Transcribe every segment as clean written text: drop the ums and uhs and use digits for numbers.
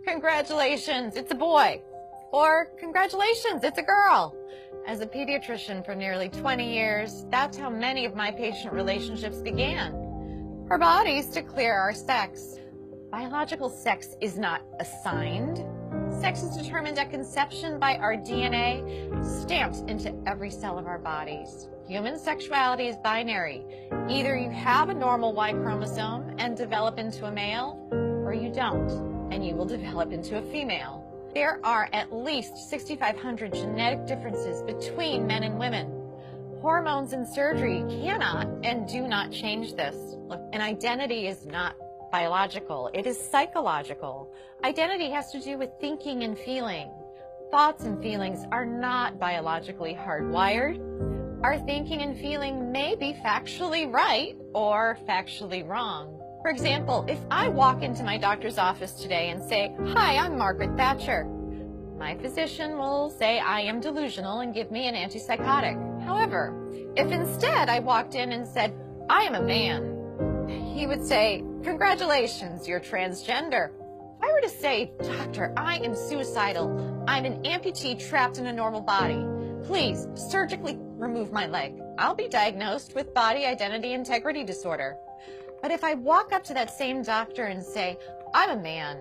Congratulations, it's a boy. Or congratulations, it's a girl. As a pediatrician for nearly 20 years, that's how many of my patient relationships began. Our bodies declare our sex. Biological sex is not assigned. Sex is determined at conception by our DNA, stamped into every cell of our bodies. Human sexuality is binary. Either you have a normal Y chromosome and develop into a male, or you don't, and you will develop into a female. There are at least 6,500 genetic differences between men and women. Hormones and surgery cannot and do not change this. Look, an identity is not biological, it is psychological. Identity has to do with thinking and feeling. Thoughts and feelings are not biologically hardwired. Our thinking and feeling may be factually right or factually wrong. For example, if I walk into my doctor's office today and say, "Hi, I'm Margaret Thatcher," my physician will say I am delusional and give me an antipsychotic. However, if instead I walked in and said, "I am a man," he would say, "Congratulations, you're transgender." If I were to say, "Doctor, I am suicidal. I'm an amputee trapped in a normal body. Please surgically remove my leg," I'll be diagnosed with body identity integrity disorder. But if I walk up to that same doctor and say, "I'm a man,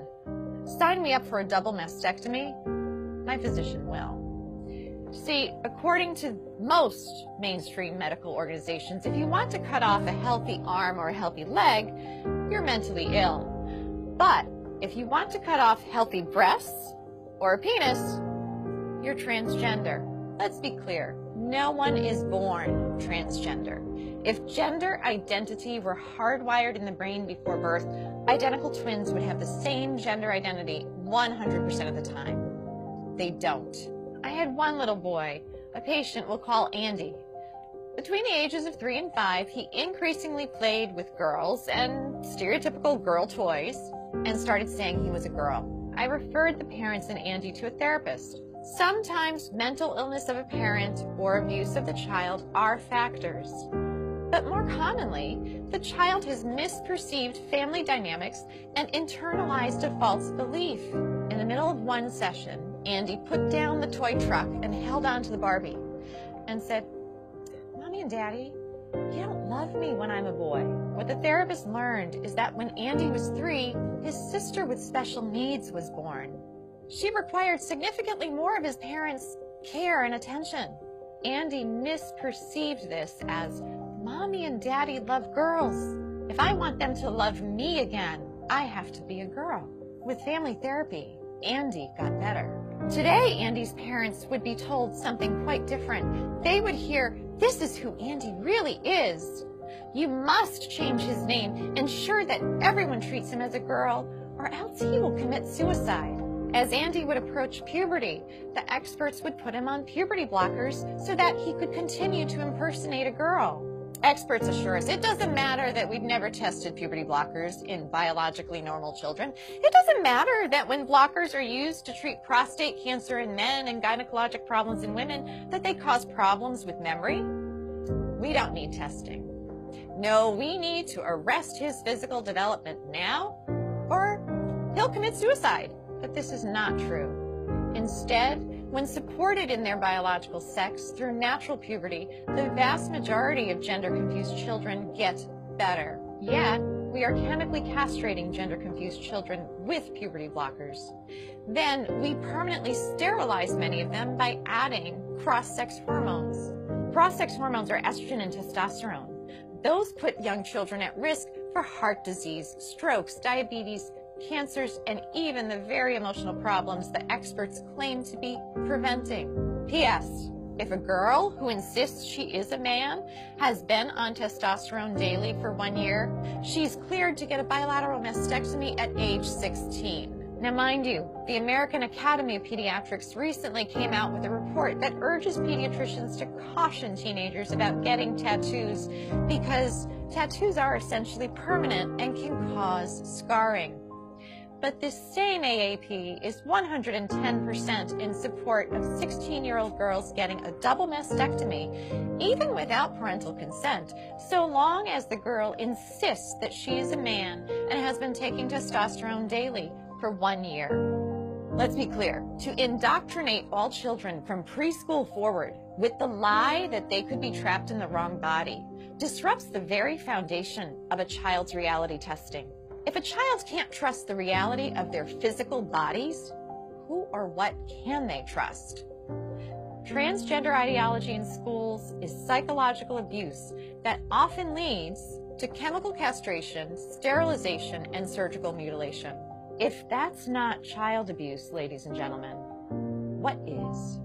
sign me up for a double mastectomy," my physician will. See, according to most mainstream medical organizations, if you want to cut off a healthy arm or a healthy leg, you're mentally ill. But if you want to cut off healthy breasts or a penis, you're transgender. Let's be clear, no one is born transgender. If gender identity were hardwired in the brain before birth, identical twins would have the same gender identity 100% of the time. They don't. I had one little boy, a patient we'll call Andy. Between the ages of 3 and 5, he increasingly played with girls and stereotypical girl toys and started saying he was a girl. I referred the parents and Andy to a therapist. Sometimes mental illness of a parent or abuse of the child are factors. But more commonly, the child has misperceived family dynamics and internalized a false belief. In the middle of one session, Andy put down the toy truck and held on to the Barbie and said, "Mommy and Daddy, you don't love me when I'm a boy." What the therapist learned is that when Andy was 3, his sister with special needs was born. She required significantly more of his parents' care and attention. Andy misperceived this as, "Mommy and Daddy love girls. If I want them to love me again, I have to be a girl." With family therapy, Andy got better. Today, Andy's parents would be told something quite different. They would hear, "This is who Andy really is. You must change his name, ensure that everyone treats him as a girl, or else he will commit suicide." As Andy would approach puberty, the experts would put him on puberty blockers so that he could continue to impersonate a girl. Experts assure us it doesn't matter that we've never tested puberty blockers in biologically normal children. It doesn't matter that when blockers are used to treat prostate cancer in men and gynecologic problems in women, that they cause problems with memory. We don't need testing. No, we need to arrest his physical development now, or he'll commit suicide. But this is not true. Instead, when supported in their biological sex through natural puberty, the vast majority of gender-confused children get better. Yet, we are chemically castrating gender-confused children with puberty blockers. Then, we permanently sterilize many of them by adding cross-sex hormones. Cross-sex hormones are estrogen and testosterone. Those put young children at risk for heart disease, strokes, diabetes, cancers, and even the very emotional problems the experts claim to be preventing. P.S. If a girl who insists she is a man has been on testosterone daily for 1 year, she's cleared to get a bilateral mastectomy at age 16. Now, mind you, the American Academy of Pediatrics recently came out with a report that urges pediatricians to caution teenagers about getting tattoos because tattoos are essentially permanent and can cause scarring. But this same AAP is 110% in support of 16-year-old girls getting a double mastectomy, even without parental consent, so long as the girl insists that she is a man and has been taking testosterone daily for 1 year. Let's be clear, to indoctrinate all children from preschool forward with the lie that they could be trapped in the wrong body disrupts the very foundation of a child's reality testing. If a child can't trust the reality of their physical bodies, who or what can they trust? Transgender ideology in schools is psychological abuse that often leads to chemical castration, sterilization, and surgical mutilation. If that's not child abuse, ladies and gentlemen, what is?